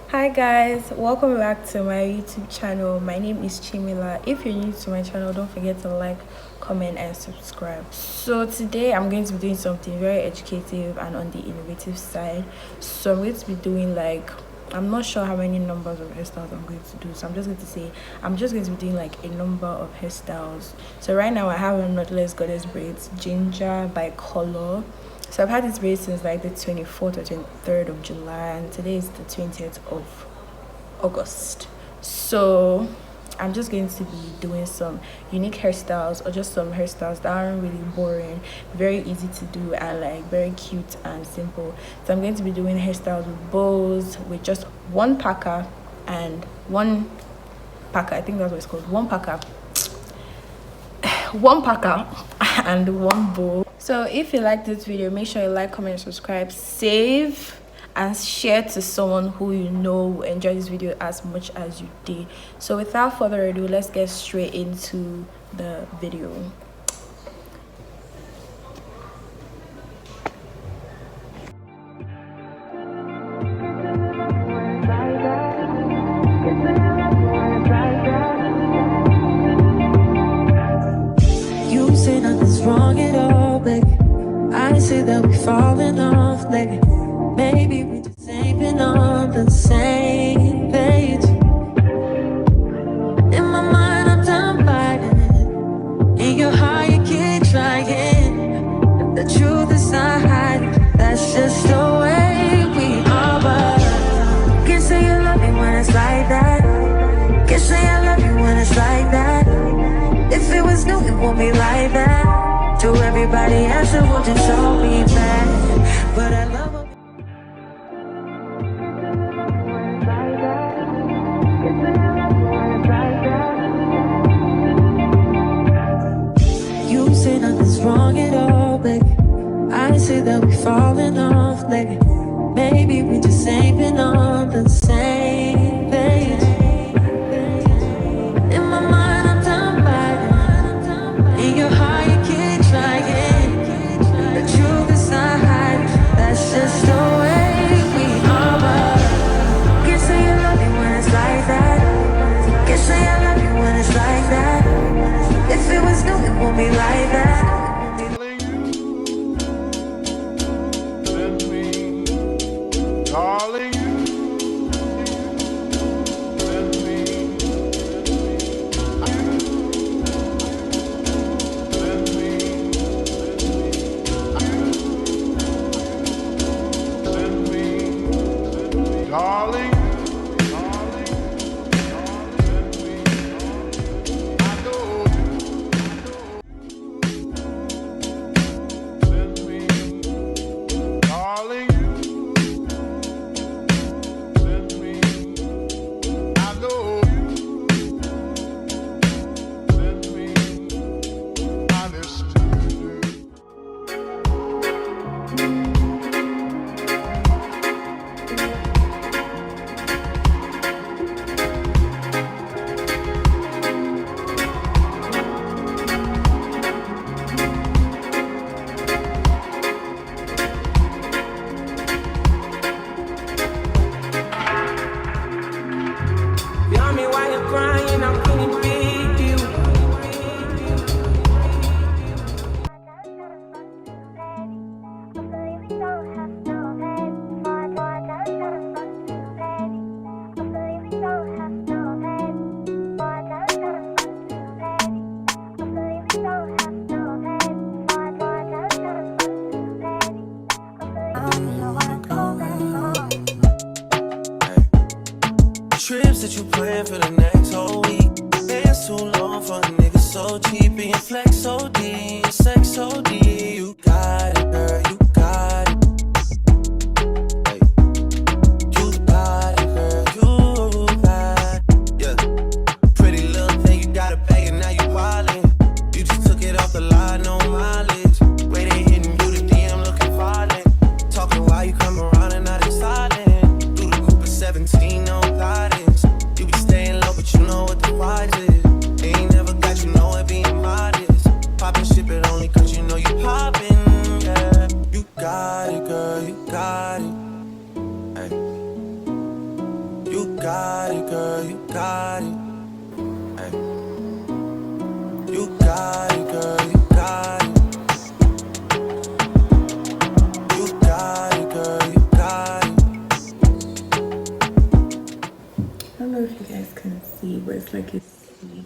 Hi guys, welcome back to my YouTube channel. My name is Chimila. If you're new to my channel, don't forget to like, comment and subscribe. So today I'm going to be doing something very educative and on the innovative side. So I'm going to be doing I'm not sure how many numbers of hairstyles I'm going to do, so I'm just going to say I'm just going to be doing like a number of hairstyles. So right now I have a Knotless Goddess braids, ginger by color. So I've had this braid since like the 24th or 23rd of July, and today is the 20th of August. So I'm just going to be doing some unique hairstyles, or just some hairstyles that aren't really boring, very easy to do, and like very cute and simple. So I'm going to be doing hairstyles with bows, with just one packer and one packer, I think that's what it's called, one packer and one bow. So if you like this video, make sure you like, comment and subscribe, save and share to someone who you know will enjoy this video as much as you did. So without further ado, let's get straight into the video. You say nothing's wrong at all, baby. I say that we're falling off, baby. Maybe we just ain't been on the same page. In my mind, I'm done biting it. In your heart, you keep trying. The truth is not hiding. That's just the way we are. But can't say you love me when it's like that. Can't say I love you when it's like that. If it was new, it won't be like that. To everybody else, it will just show me back. But I love her. You say nothing's wrong at all, baby. I say that we're falling off, baby. Maybe we just ain't been on the same page. In my mind, I'm done biting. In your heart, you keep trying. The truth is not hiding. That's just the way we are. But can't say you love me when it's like that. Can't say I love you when it's like that. If it was new, it won't be like that. Calling you, let me, calling you. Trips that you plan for the next whole week. Bands too long for a nigga so cheap. Being flex OD, sex OD. You got it, girl, you got it. Hey. You got it, girl, you got it. Yeah. Pretty little thing, you got a bag and now you wildin'. You just took it off the line, no mileage. Way they hitting you, the DM looking violent. Talking while you come around and now they silent. Through the Cooper 17, no guidance. You be staying low, but you know what the price is. Ain't never got you know it being modest. Poppin' shit, but only cause you know you looks like it's sleek.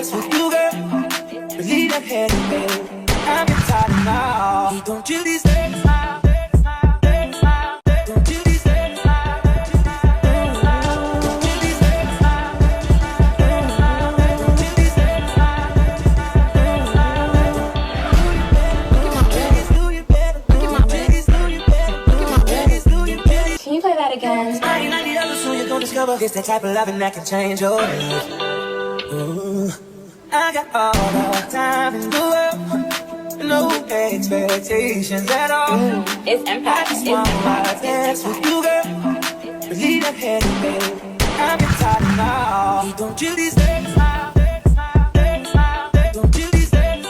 dance with you, girl. Believe that head, baby. I'm tired now. Don't you these days? Don't you these days? Can you play that again? Discover it's the type of loving that can change your life. Ooh, I got all the time in the world, no expectations at all. It's impact. I just wanna dance with you, girl. Believe that head, baby. I'm tired now. Don't you these days? Don't you these days?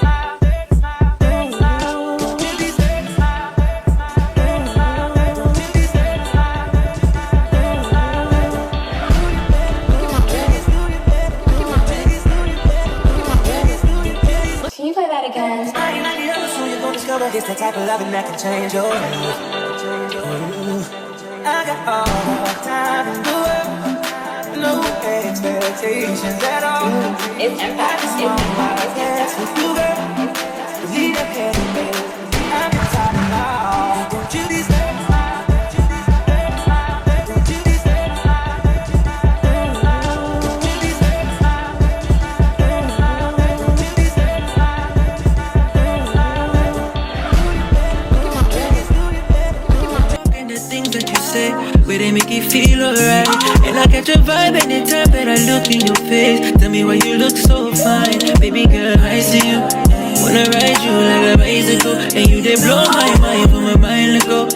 Can you play that again? It's the type of loving that can change your life. I got all the time in the world, no expectations at all. It's impact. Dance with you, girl. Believe that head, baby. I'm tired now. Don't you these days? catch a vibe anytime that I look in your face. Tell me why you look so fine. Baby girl, I see you. Wanna ride you like a bicycle. And you they blow my mind, put my mind let go.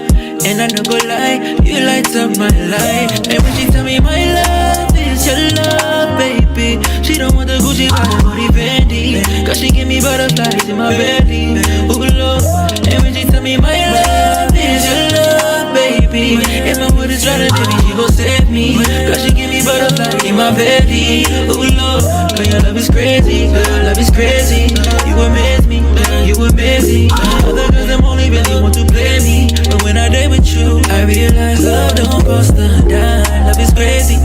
And I don't go lie, you light up my life. And when she tell me my love is your love, baby, she don't want the Gucci body Fendi, cause she give me butterflies in my belly. Ooh Lord. And when she tell me my love is your love, baby, if my wood is running, baby, she gon' save me, cause she give me butterflies in my belly. Ooh Lord, girl, your love is crazy, girl, your love is crazy. You amaze me, you amaze me. Other girls, them only really want to play me, but when I date with you, I realize love don't cost a dime. Love is crazy,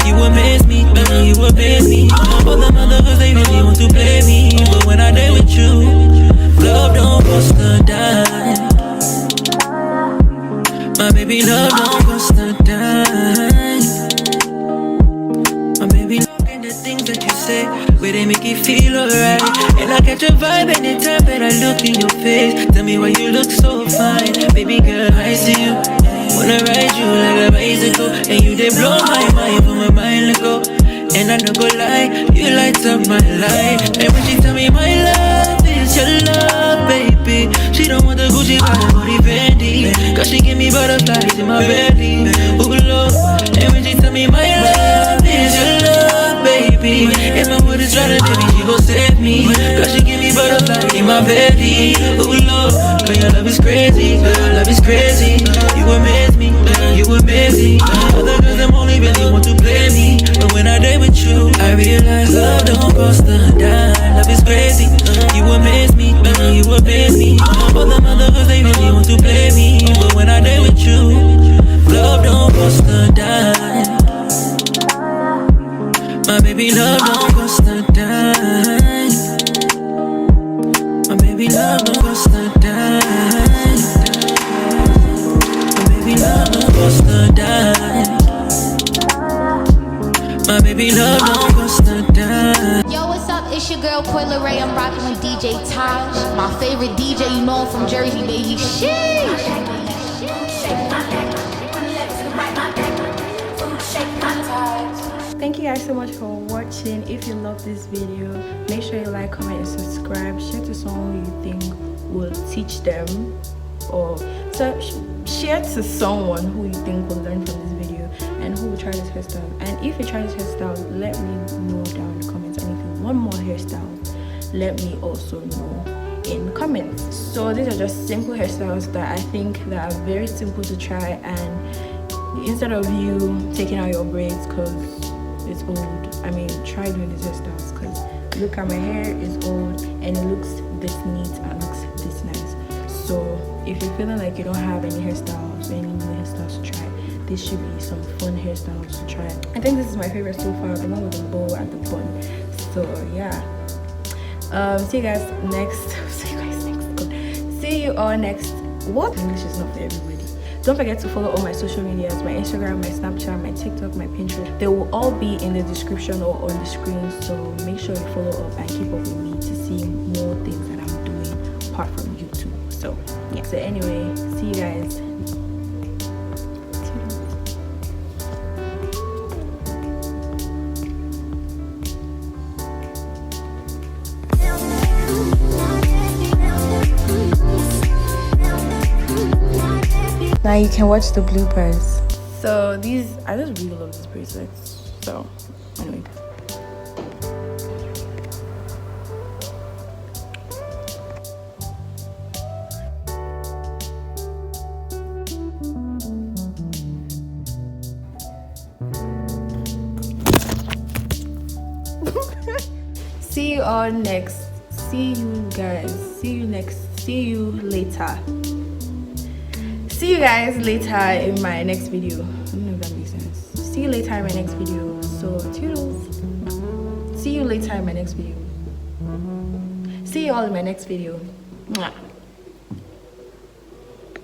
you amaze me, you amaze me. All them other girls, they really want to play me, but when I date with you, love don't cost a dime. My baby, love don't cost a dime. My baby, look at the things that you say, where they make you feel alright. And I catch a vibe anytime that I look in your face. Tell me why you look so fine. Baby girl, I see you. Wanna ride you like a bicycle. And you they blow my mind, put my mind let go. And I don't go lie, you light up my life. And when she tell me my love is your love, baby, she don't want the Gucci body Fendi, cause she give me butterflies in my belly. Ooh Lord. And when she tell me my love is your love, baby, if my wood is running, baby, she gon' save me, cause she give me butterflies in my belly. Ooh Lord, girl, your love is crazy, girl, your love is crazy. You amaze me, you amaze me. Other girls, them only really want to play me, but when I date with you, I realize love don't cost a dime. Love is crazy, you amaze me, you amaze me. All them other girls, they really want to play me, but when I date with you, love don't cost a dime. My baby, love don't cost a dime. My baby, love don't cost a dime. My baby, love don't cost a dime. My baby, love don't cost a dime. Yo, what's up? It's your girl Coyle Ray. I'm rocking with DJ Taj, my favorite DJ. You know him from Jersey, baby. Sheesh. Thank you guys so much for watching. If you love this video, make sure you like, comment, and subscribe. Share to someone you think will teach them, or share to someone who you think will learn from this video and who will try this hairstyle. And if you try this hairstyle, let me know down in the comments. And if you want more hairstyle, let me also know in the comments. So these are just simple hairstyles that I think that are very simple to try, and instead of you taking out your braids because it's old, I mean, try doing these hairstyles, because look at my hair is old and it looks this neat and looks this nice. So if you're feeling like you don't have any hairstyles, any new hairstyles to try, this should be some fun hairstyles to try. I think this is my favorite so far, the one with the bow at the bun. So yeah, see you guys next. See you all next. What? English is not for everybody. Don't forget to follow all my social medias, my Instagram, my Snapchat, my TikTok, my Pinterest. They will all be in the description or on the screen, so make sure you follow up and keep up with me to see more things that I'm doing apart from YouTube. So yeah, so anyway, see you guys. Now you can watch the bloopers. So these, I just really love these bracelets. So anyway. See you all next. See you guys. See you next. See you later. See you guys later in my next video. I don't know if that makes sense. See you later in my next video. So toodles. See you later in my next video. See you all in my next video. Mwah.